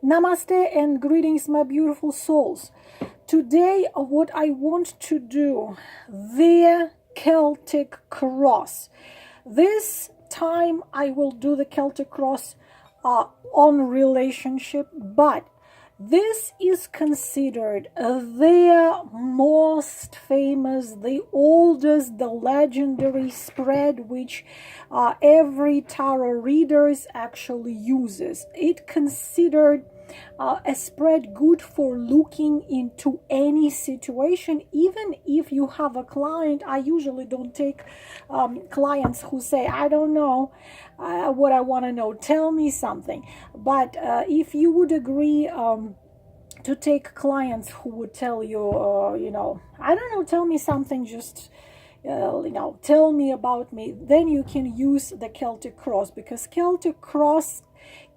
Namaste and greetings, my beautiful souls. Today, what I want to do, the Celtic Cross. This time I will do the Celtic Cross on relationship, but this is considered the most famous, the oldest, the legendary spread which every tarot readers actually uses. It considered a spread good for looking into any situation. Even if you have a client, I usually don't take clients who say, I don't know what I want to know, tell me something. But if you would agree to take clients who would tell you, I don't know, tell me something, just tell me about me, then you can use the Celtic Cross, because Celtic Cross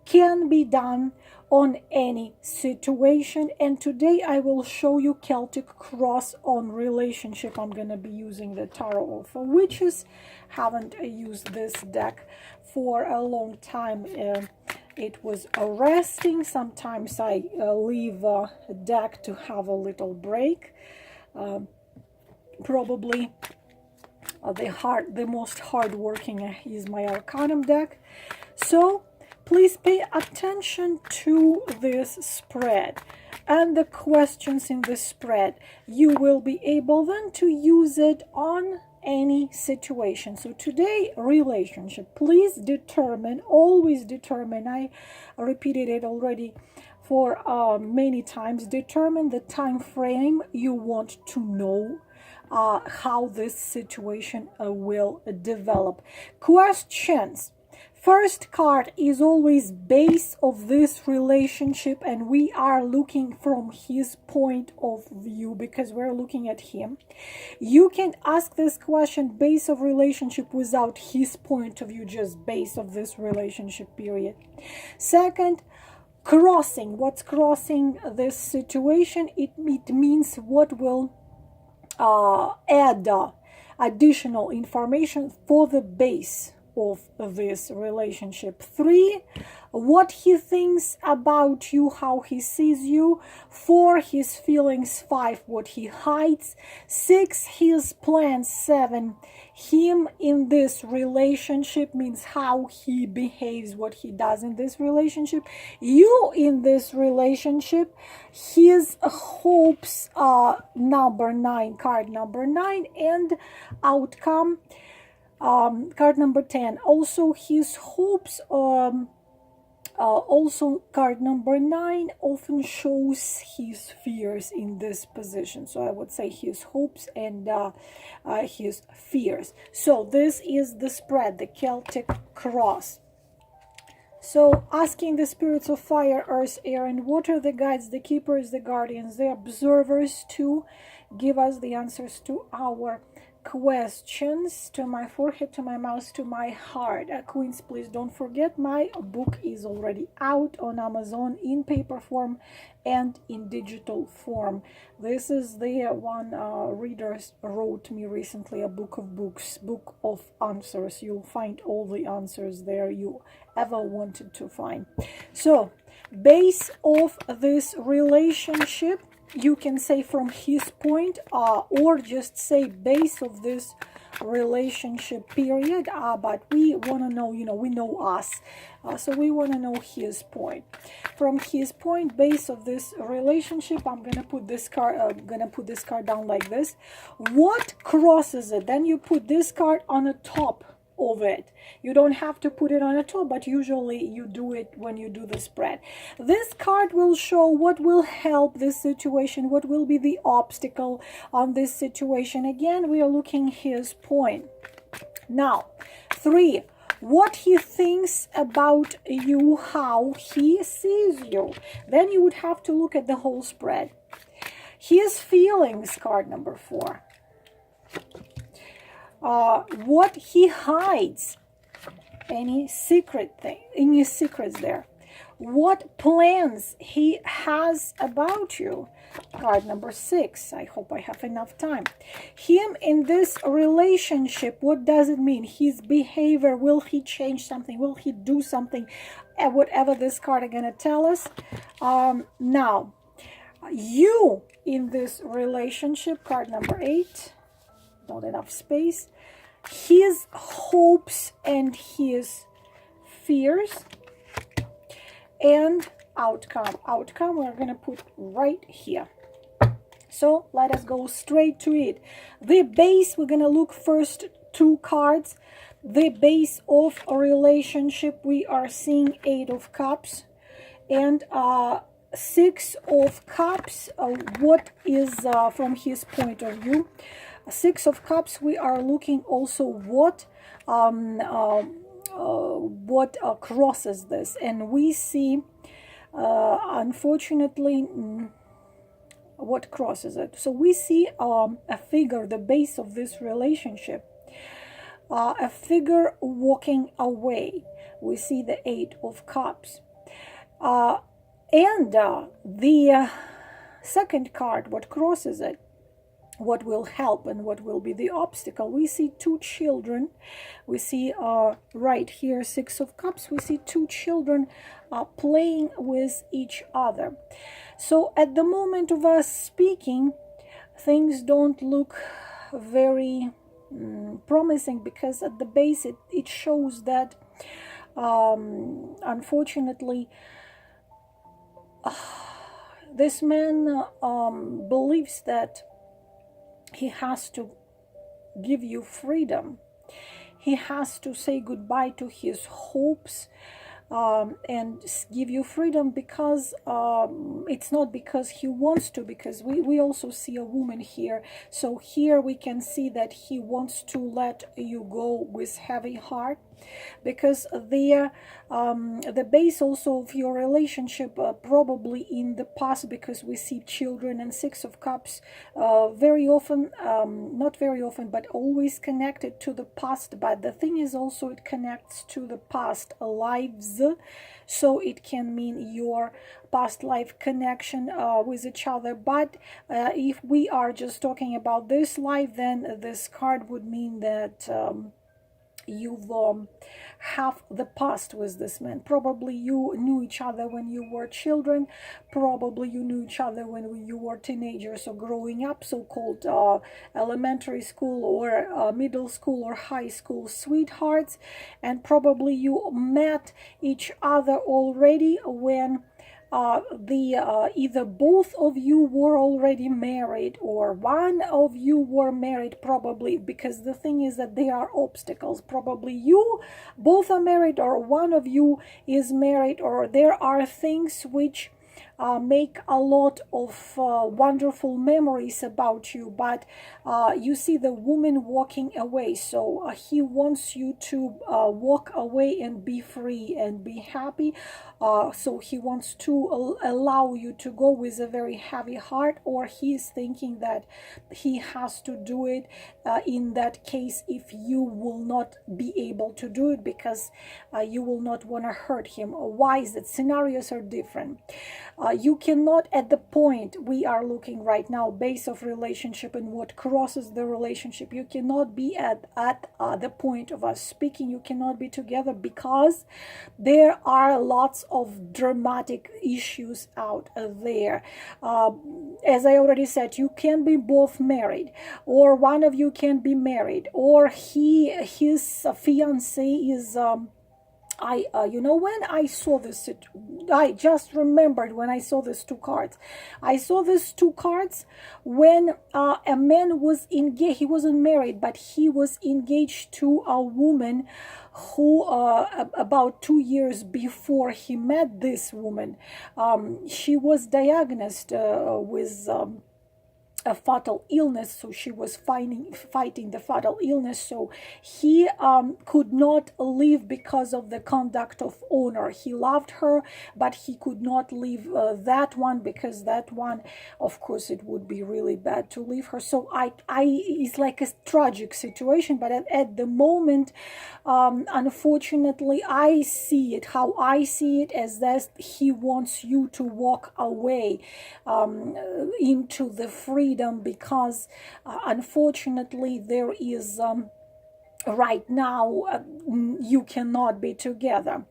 can be done on any situation. And today I will show you Celtic Cross on relationship. I'm going to be using the Tarot of Witches. Haven't used this deck for a long time. It was resting. Sometimes I leave a deck to have a little break. Probably the most hardworking is my Arcanum deck. So please pay attention to this spread and the questions in this spread. You will be able then to use it on any situation. So today, relationship. Please determine, always determine, I repeated it already for many times, determine the time frame you want to know how this situation will develop. Questions. First card is always base of this relationship, and we are looking from his point of view because we're looking at him. You can ask this question, base of relationship, without his point of view, just base of this relationship, period. Second, crossing. What's crossing this situation? It means what will add additional information for the base of this relationship. 3, what he thinks about you, how he sees you. 4, his feelings. 5, what he hides. 6, his plans. 7, him in this relationship, means how he behaves, what he does in this relationship. You in this relationship, his hopes, number 9, card number 9, and outcome, card number 10. Also his hopes, also card number 9 often shows his fears in this position. So I would say his hopes and his fears. So this is the spread, the Celtic Cross. So asking the spirits of fire, earth, air, and water, the guides, the keepers, the guardians, the observers, to give us the answers to our questions. To my forehead, to my mouth, to my heart. Queens, please don't forget, my book is already out on Amazon in paper form and in digital form. This is the one readers wrote me recently, a book of books, book of answers. You'll find all the answers there you ever wanted to find. So base of this relationship, you can say from his point, or just say base of this relationship, period. But we want to know, we know us, so we want to know his point. From his point, base of this relationship, I'm gonna put this card. Put this card down like this. What crosses it? Then you put this card on the top of it. You don't have to put it on the top, but usually you do it when you do the spread. This card will show what will help this situation, what will be the obstacle on this situation. Again, we are looking his point. Now, 3, what he thinks about you, how he sees you. Then you would have to look at the whole spread. His feelings, card number 4. What he hides, any secret thing, any secrets there. what plans he has about you. Card number 6. I hope I have enough time. Him in this relationship, what does it mean? His behavior, will he change something? Will he do something? Whatever this card is going to tell us. Now, you in this relationship, card number 8. Not enough space. His hopes and his fears. And outcome we're going to put right here. So let us go straight to it. The base, we're going to look first 2 cards. The base of a relationship, we are seeing 8 of Cups and 6 of Cups. What is from his point of view? 6 of Cups, we are looking also what crosses this, and we see unfortunately what crosses it. So we see a figure, the base of this relationship, a figure walking away. We see the 8 of Cups, and the second card, what crosses it, what will help and what will be the obstacle. We see 2 children. We see right here 6 of Cups. We see 2 children playing with each other. So at the moment of us speaking, things don't look very promising, because at the base it shows that unfortunately this man believes that he has to give you freedom. He has to say goodbye to his hopes and give you freedom, because it's not because he wants to, because we also see a woman here. So here we can see that he wants to let you go with heavy heart, because the base also of your relationship probably in the past, because we see children and 6 of Cups very often, not very often, but always connected to the past. But the thing is also it connects to the past lives, so it can mean your past life connection with each other. But if we are just talking about this life, then this card would mean that you've have the past with this man. Probably you knew each other when you were children. Probably you knew each other when you were teenagers or growing up, so-called elementary school or middle school or high school sweethearts. And probably you met each other already when either both of you were already married or one of you were married, probably, because the thing is that there are obstacles. Probably you both are married, or one of you is married, or there are things which make a lot of wonderful memories about you, but you see the woman walking away. So he wants you to walk away and be free and be happy. So he wants to allow you to go with a very heavy heart, or he is thinking that he has to do it in that case if you will not be able to do it, because you will not want to hurt him. Why is that? Scenarios are different. You cannot, at the point we are looking right now, base of relationship and what crosses the relationship, you cannot be at the point of us speaking. You cannot be together because there are lots of dramatic issues out there. As I already said, you can be both married, or one of you can be married, or his fiance is you know, when I saw this, I just remembered when I saw these 2 cards. I saw these 2 cards when a man was engaged. He wasn't married, but he was engaged to a woman who about 2 years before he met this woman, she was diagnosed with a fatal illness, so she was fighting the fatal illness. So he could not leave because of the conduct of honor. He loved her, but he could not leave that one, because that one, of course, it would be really bad to leave her. So it's like a tragic situation, but at the moment, unfortunately, I see it, how I see it, as that he wants you to walk away into the freedom, because unfortunately there is right now you cannot be together.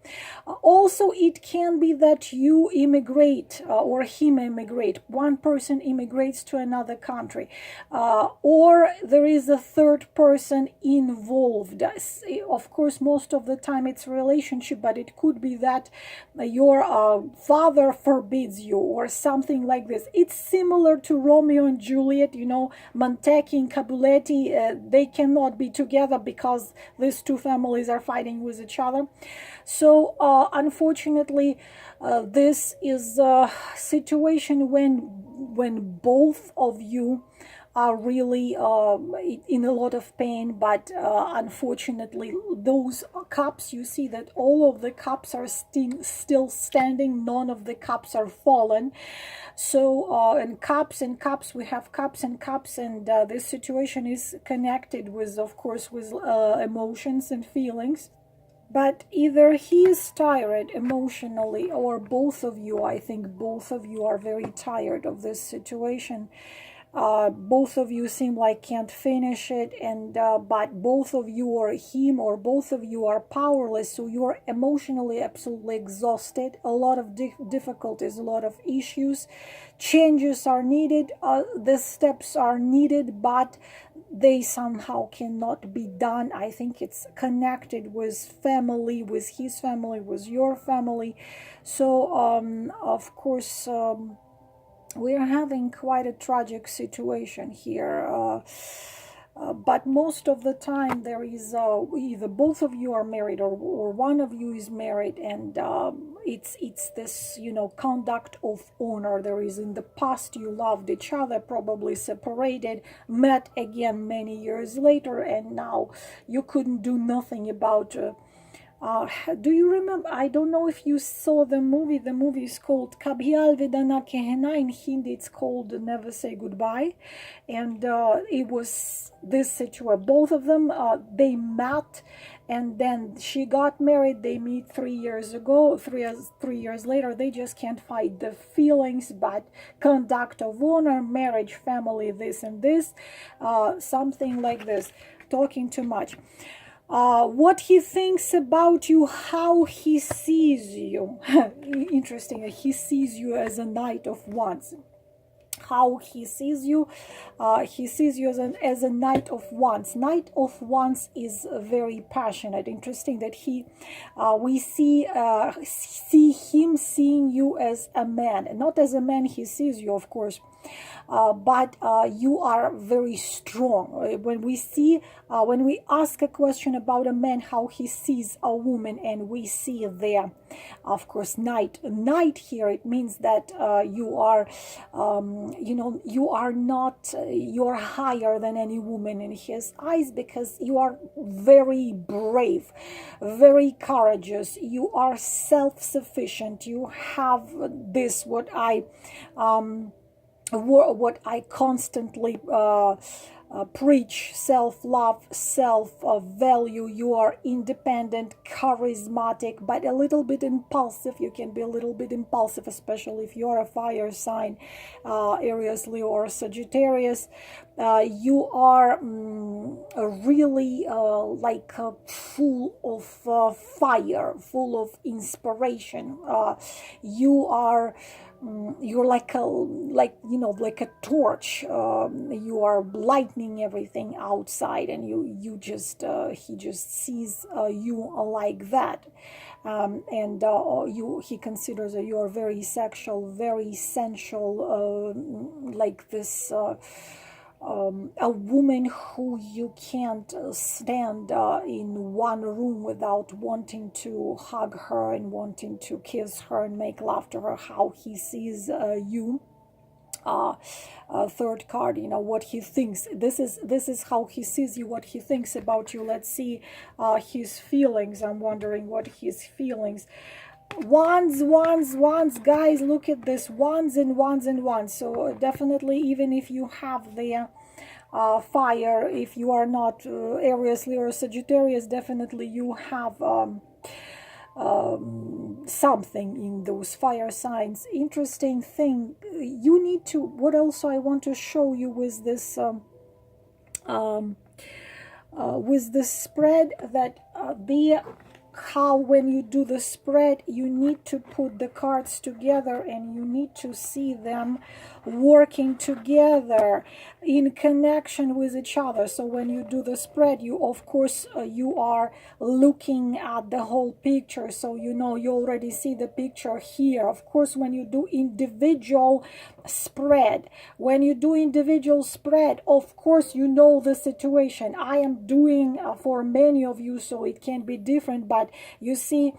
Also, it can be that you immigrate or him immigrate, one person immigrates to another country, or there is a third person involved. Of course, most of the time it's a relationship, but it could be that your father forbids you or something like this. It's similar to Romeo and Juliet, you know, Montecchi and Capuletti. They cannot be together because these two families are fighting with each other. So unfortunately, this is a situation when both of you are really in a lot of pain, but unfortunately those cups, you see that all of the cups are still standing, none of the cups are fallen. So and cups, we have cups and cups, and this situation is connected with, of course, with emotions and feelings. But either he is tired emotionally, or both of you, I think both of you are very tired of this situation. Both of you seem like can't finish it, and but both of you, or him or both of you, are powerless. So you're emotionally absolutely exhausted. A lot of difficulties, a lot of issues. Changes are needed. The steps are needed, but they somehow cannot be done. I think it's connected with family, with his family, with your family. So of course, we are having quite a tragic situation here. But most of the time there is either both of you are married, or one of you is married, and it's this, you know, conduct of honor. There is, in the past you loved each other, probably separated, met again many years later, and now you couldn't do nothing about do you remember? I don't know if you saw the movie. The movie is called Kabhi Alvida Na Kehna. In Hindi, it's called Never Say Goodbye. And it was this situation. Both of them, they met, and then she got married. They meet 3 years ago. 3 years later, they just can't fight the feelings, but conduct of honor, marriage, family, this and this, something like this. Talking too much. What he thinks about you, how he sees you. Interesting, he sees you as a Knight of Wands. How he sees you as a Knight of Wands. Knight of Wands is very passionate. Interesting that we see him seeing you as a man, and not as a man he sees you, of course, but you are very strong. When we ask a question about a man, how he sees a woman, and we see there, of course, knight here, it means that you are you are not, you're higher than any woman in his eyes, because you are very brave, very courageous, you are self-sufficient, you have this, what I constantly preach: self-love, self-value. You are independent, charismatic, but a little bit impulsive. You can be a little bit impulsive, especially if you're a fire sign, Aries, Leo, or Sagittarius. You are really full of fire, full of inspiration. You're like a torch. You are lightening everything outside, and he just sees you like that. And he considers that you are very sexual, very sensual, like this. A woman who you can't stand in one room without wanting to hug her and wanting to kiss her and make love to her. How he sees you. third card, you know, what he thinks. This is how he sees you, what he thinks about you. Let's see his feelings. I'm wondering what his feelings. Wands, wands, wands, guys, look at this. Wands and wands and wands. So definitely, even if you have the fire, if you are not Aries, Leo, Sagittarius, definitely you have something in those fire signs. Interesting thing, you need to, what else I want to show you with this spread, that how when you do the spread, you need to put the cards together and you need to see them working together in connection with each other. So when you do the spread, you of course you are looking at the whole picture, so you know, you already see the picture here. Of course, when you do individual spread, of course you know the situation. I am doing for many of you, so it can be different, but you see,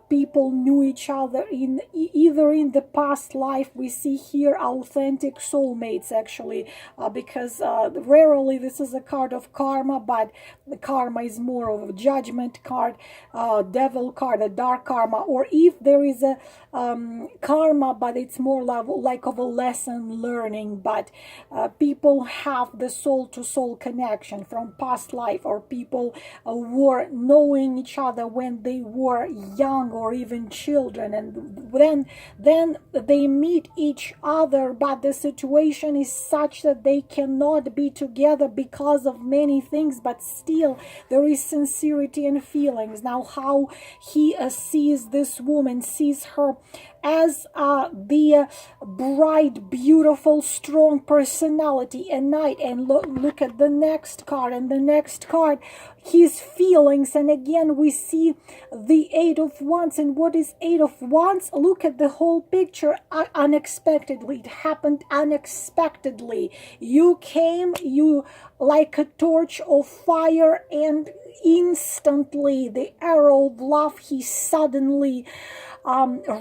people knew each other in either in the past life. We see here authentic soulmates, actually, because rarely this is a card of karma, but the karma is more of a judgment card, devil card, a dark karma, or if there is a karma, but it's more like of a lesson learning. But people have the soul to soul connection from past life, or people were knowing each other when they were young or even children, and then they meet each other, but the situation is such that they cannot be together because of many things, but still there is sincerity and feelings. Now, how he sees this woman, sees her as the bright, beautiful, strong personality and knight. And look at the next card, and the next card, his feelings. And again, we see the Eight of Wands. And what is Eight of Wands? Look at the whole picture. Unexpectedly, it happened unexpectedly. You came, you like a torch of fire, and instantly the arrow of love, he suddenly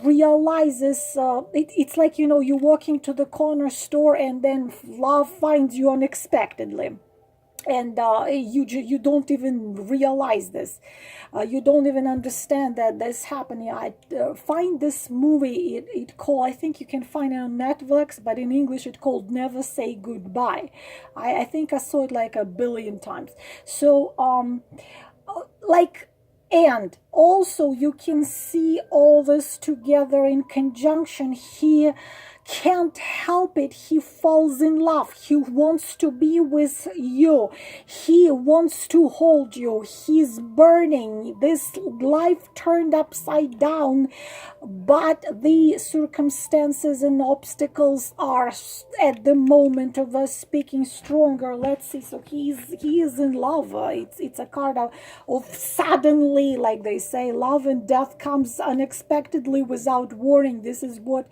realizes, it's like, you know, you walk into the corner store and then love finds you unexpectedly, and you don't even realize this, you don't even understand that this happening. I find this movie, it called, I think you can find it on Netflix, but in English it called Never Say Goodbye. I think I saw it like 1 billion times. So like, and also you can see all this together in conjunction. He can't help it. He falls in love. He wants to be with you. He wants to hold you. He's burning. This life turned upside down, but the circumstances and obstacles are at the moment of us speaking stronger. Let's see. So he is in love. It's a card of suddenly, like they say, love and death comes unexpectedly without warning. This is what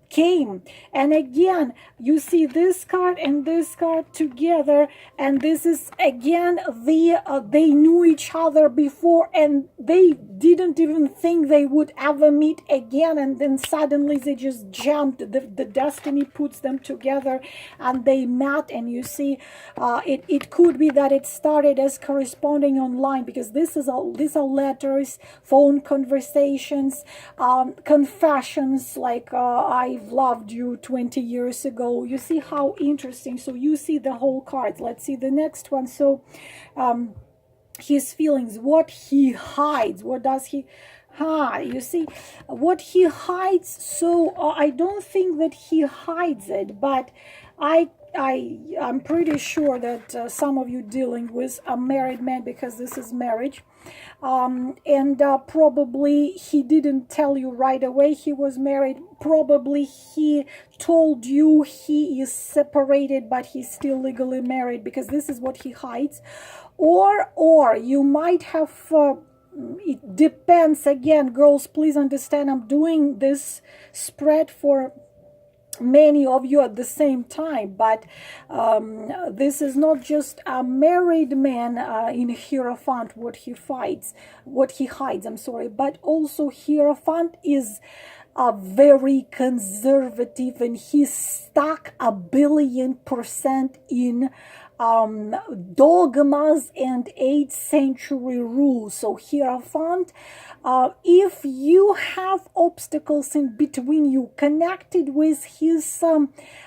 came. And again, you see this card and this card together, and this is again they knew each other before, and they didn't even think they would ever meet again, and then suddenly they just jumped. The destiny puts them together and they met. And you see, it could be that it started as corresponding online, because these are letters, phone conversations, confessions, like I've loved you 20 years ago. You see how interesting. So you see the whole card. Let's see the next one. So his feelings, what he hides, what does he you see what he hides. So I don't think that he hides it, but I'm pretty sure that some of you dealing with a married man, because this is marriage, and probably he didn't tell you right away he was married. Probably he told you he is separated, but he's still legally married, because this is what he hides. Or you might have it depends. Again, girls, please understand, I'm doing this spread for many of you at the same time, but this is not just a married man in Hierophant, what he hides, I'm sorry, but also Hierophant is very conservative, and he's stuck 1,000,000,000% in dogmas and 8th century rules. So Hierophant, if you have obstacles in between you connected with his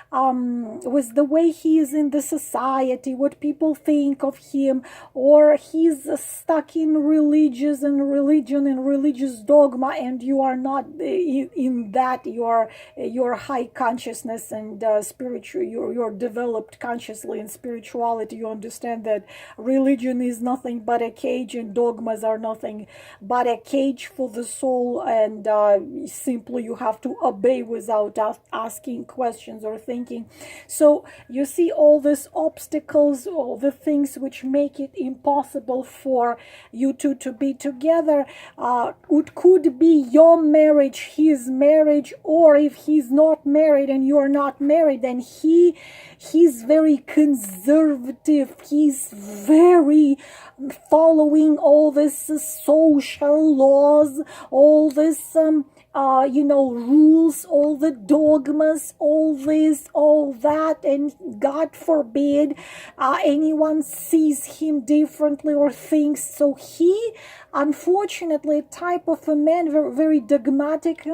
with the way he is in the society, what people think of him, or he's stuck in religion and religious dogma, and you are not in that, your high consciousness and spiritual, you're developed consciously in spirituality, you understand that religion is nothing but a cage and dogmas are nothing but a cage for the soul, and simply you have to obey without asking questions or thinking. So you see all these obstacles, all the things which make it impossible for you two to be together. It could be your marriage, his marriage, or if he's not married and you're not married, then he's very conservative, he's very following all this social laws, all this rules, all the dogmas, all this, all that, and God forbid anyone sees him differently or thinks. So he, unfortunately, type of a man, very, very dogmatic,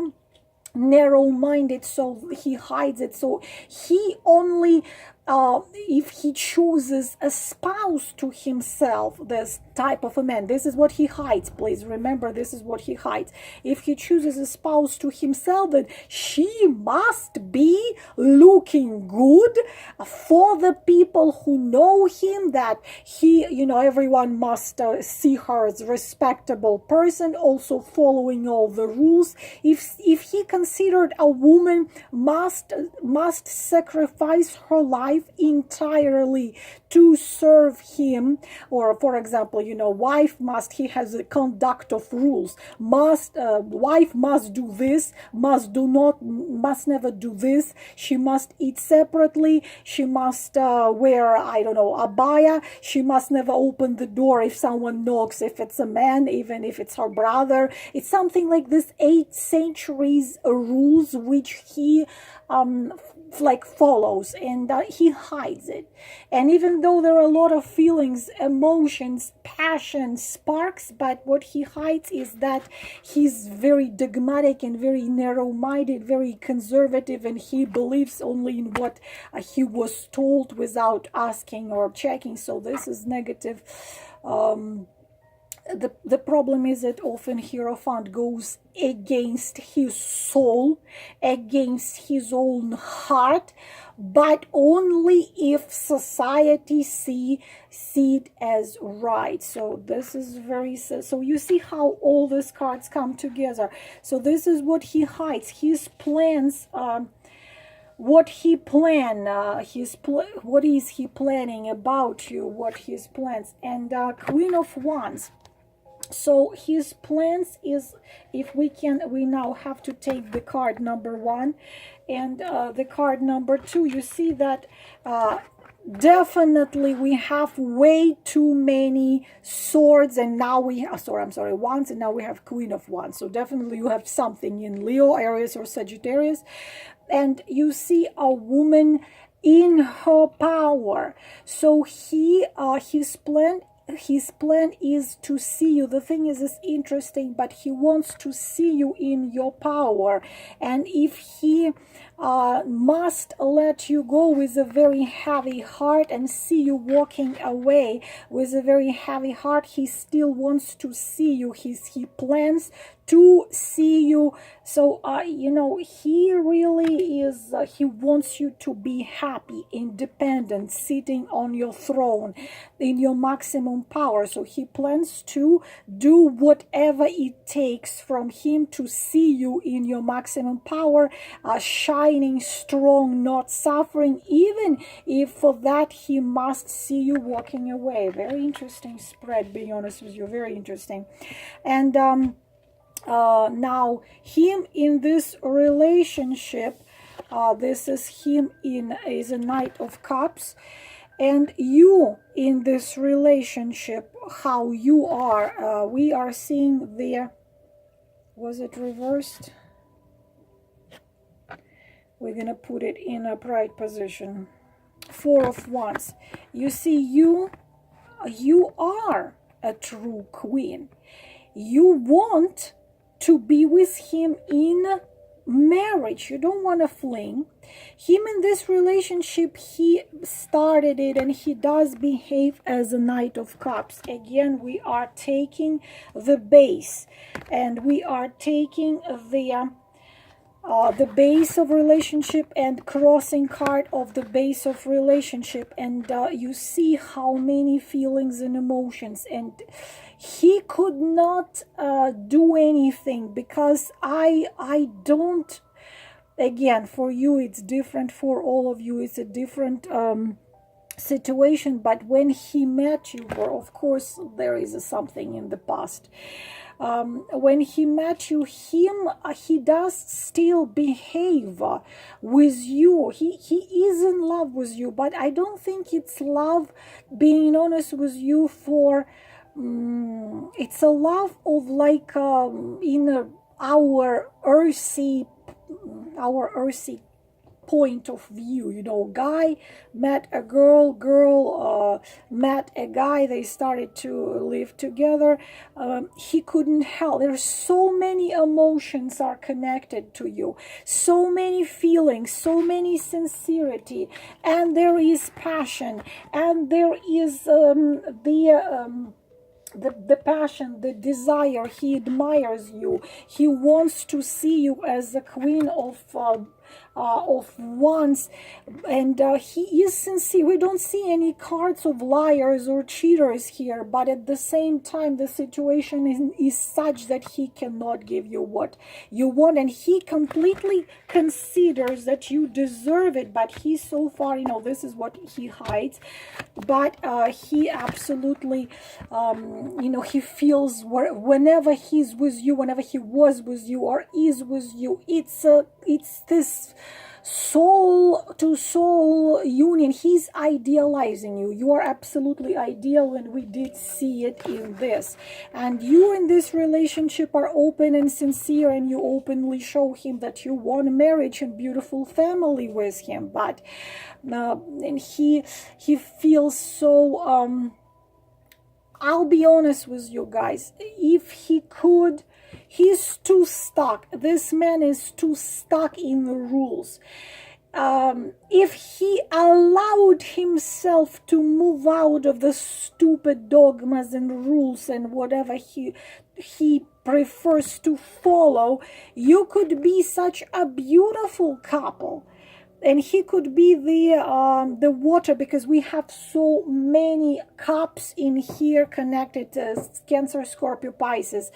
narrow-minded, so he hides it. So he only if he chooses a spouse to himself, this type of a man, this is what he hides. Please remember, this is what he hides. If he chooses a spouse to himself, then she must be looking good for the people who know him, that he, everyone must see her as a respectable person, also following all the rules. If he considered a woman must sacrifice her life entirely to serve him, or for example, wife must, he has a conduct of rules, wife must do this, must never do this, she must eat separately, she must wear, abaya, she must never open the door if someone knocks, if it's a man, even if it's her brother. It's something like this 8th centuries rules which he follows, and he hides it. And even though there are a lot of feelings, emotions, passion, sparks, but what he hides is that he's very dogmatic and very narrow-minded, very conservative, and he believes only in what he was told without asking or checking. So this is negative. The problem is that often Hierophant goes against his soul, against his own heart, but only if society see it as right. So this is very, so you see how all these cards come together. So this is what he hides, his plans. What he what is he planning about you, what his plans. And Queen of Wands. So his plans is, if we now have to take the card number 1 and the card number 2. You see that definitely we have way too many swords, and now we have, wands, and now we have Queen of Wands. So definitely you have something in Leo, Aries, or Sagittarius. And you see a woman in her power. So his plan is to see you. The thing is interesting, but he wants to see you in your power. And if he must let you go with a very heavy heart and see you walking away with a very heavy heart, he still wants to see you. He plans to see you. So he really is, he wants you to be happy, independent, sitting on your throne in your maximum power. So he plans to do whatever it takes from him to see you in your maximum power, shining, strong, not suffering, even if for that he must see you walking away. Very interesting spread, being honest with you, very interesting. And now him in this relationship, this is him is a Knight of Cups, and you in this relationship, how you are, we are seeing there, was it reversed? We're going to put it in a upright position. Four of Wands. You see, you are a true queen. You want to be with him in marriage. You don't want to fling him in this relationship. He started it, and he does behave as a Knight of Cups. Again, we are taking the base, and we are taking the base of relationship and crossing card of the base of relationship, and you see how many feelings and emotions, and he could not do anything, because I don't, again, for you it's different, for all of you it's a different situation, but when he met you, well, of course there is something in the past. When he met you, he does still behave with you. He is in love with you, but I don't think it's love, being honest with you, for it's a love of like in our earthy point of view. You know, guy met a girl, met a guy, they started to live together. He couldn't help. There's so many emotions are connected to you, so many feelings, so many sincerity, and there is passion, and there is the passion, the desire. He admires you. He wants to see you as the Queen of Wands, and he is sincere. We don't see any cards of liars or cheaters here, but at the same time the situation is such that he cannot give you what you want, and he completely considers that you deserve it, but he so far, you know, this is what he hides, but he absolutely you know, he feels whenever he's with you, whenever he was with you or is with you, it's this soul to soul union. He's idealizing you. You are absolutely ideal, and we did see it in this. And you in this relationship are open and sincere, and you openly show him that you want marriage and beautiful family with him. But and he feels so I'll be honest with you guys, if he could, he's too stuck. This man is too stuck in the rules. If he allowed himself to move out of the stupid dogmas and rules and whatever he prefers to follow, you could be such a beautiful couple. And he could be the water, because we have so many cups in here connected to Cancer, Scorpio, Pisces.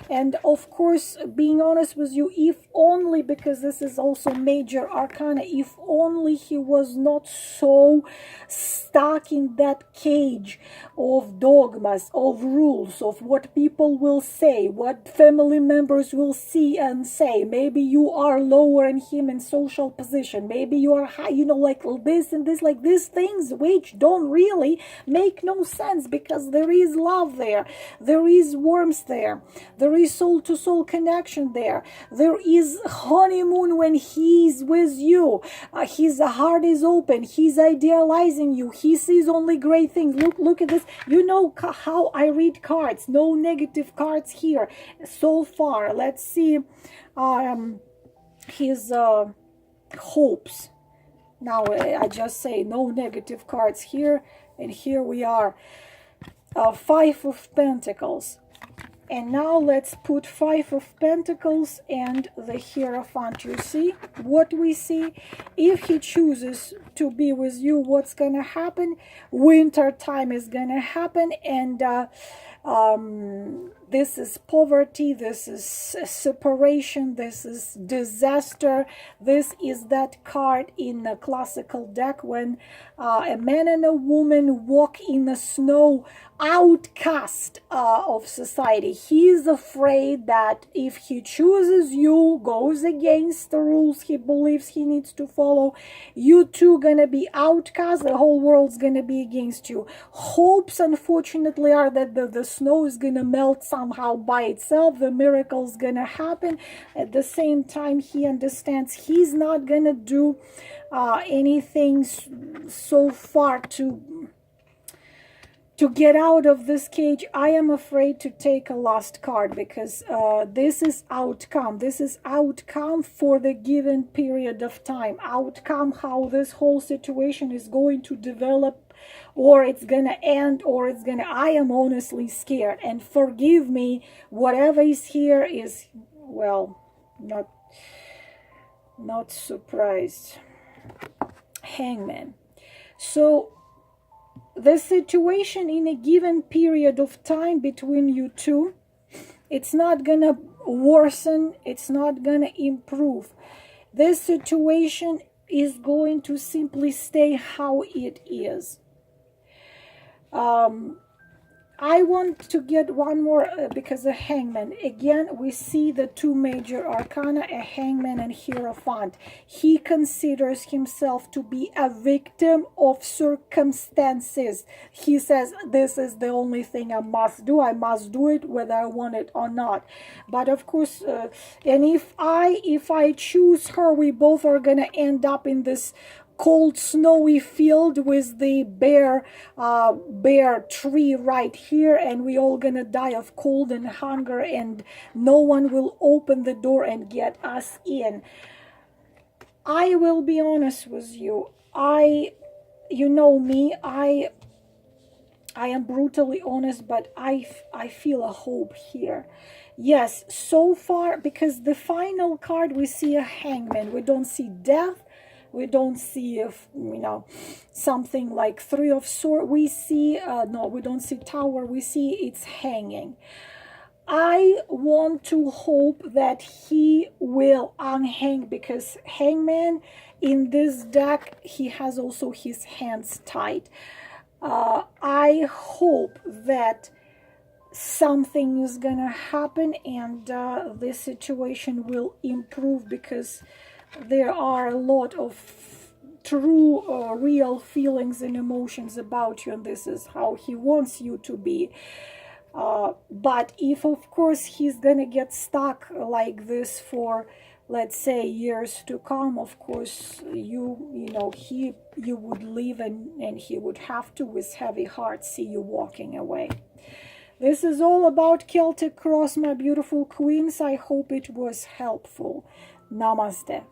And of course, being honest with you, if only, because this is also major arcana, if only he was not so stuck in that cage of dogmas, of rules, of what people will say, what family members will see and say. Maybe you are lower in him in social position, maybe you are high, you know, like this and this, like these things which don't really make no sense, because there is love there, there is warmth there, there is soul to soul connection there, there is honeymoon when he's with you, his heart is open, he's idealizing you, he sees only great things. Look at this. You know how I read cards, no negative cards here so far. Let's see his hopes. Now I just say no negative cards here, and here we are, Five of Pentacles. And now let's put Five of Pentacles and the Hierophant. You see what we see? If he chooses to be with you, what's gonna happen? Winter time is gonna happen, and this is poverty, this is separation, this is disaster. This is that card in the classical deck when a man and a woman walk in the snow, outcast of society. He is afraid that if he chooses you, goes against the rules he believes he needs to follow, you two gonna be outcast, the whole world's gonna be against you. Hopes, unfortunately, are that the snow is gonna melt somehow by itself, the miracle's gonna happen. At the same time, he understands he's not gonna do anything so far to get out of this cage. I am afraid to take a lost card, because this is outcome. This is outcome for the given period of time. Outcome, how this whole situation is going to develop, or it's gonna end, or it's gonna... I am honestly scared. And forgive me, whatever is here is, well, not surprised. Hangman. So the situation in a given period of time between you two, it's not gonna worsen, it's not gonna improve. This situation is going to simply stay how it is. I want to get one more, because the Hangman, again, we see the two major arcana, a Hangman and Hierophant. He considers himself to be a victim of circumstances. He says, this is the only thing I must do. I must do it whether I want it or not. But of course, and if I choose her, we both are going to end up in this cold snowy field with the bare tree right here, and we all gonna die of cold and hunger, and no one will open the door and get us in. I will be honest with you. You know me, I am brutally honest, but I feel a hope here. Yes, so far, because the final card, we see a Hangman. We don't see death. We don't see, something like Three of Swords. We see, no, we don't see Tower. We see it's hanging. I want to hope that he will unhang, because Hangman in this deck, he has also his hands tied. I hope that something is gonna happen, and this situation will improve, because there are a lot of true, real feelings and emotions about you, and this is how he wants you to be. But if, of course, he's gonna get stuck like this for, let's say, years to come, of course, you would leave, and he would have to, with heavy heart, see you walking away. This is all about Celtic Cross, my beautiful queens. I hope it was helpful. Namaste.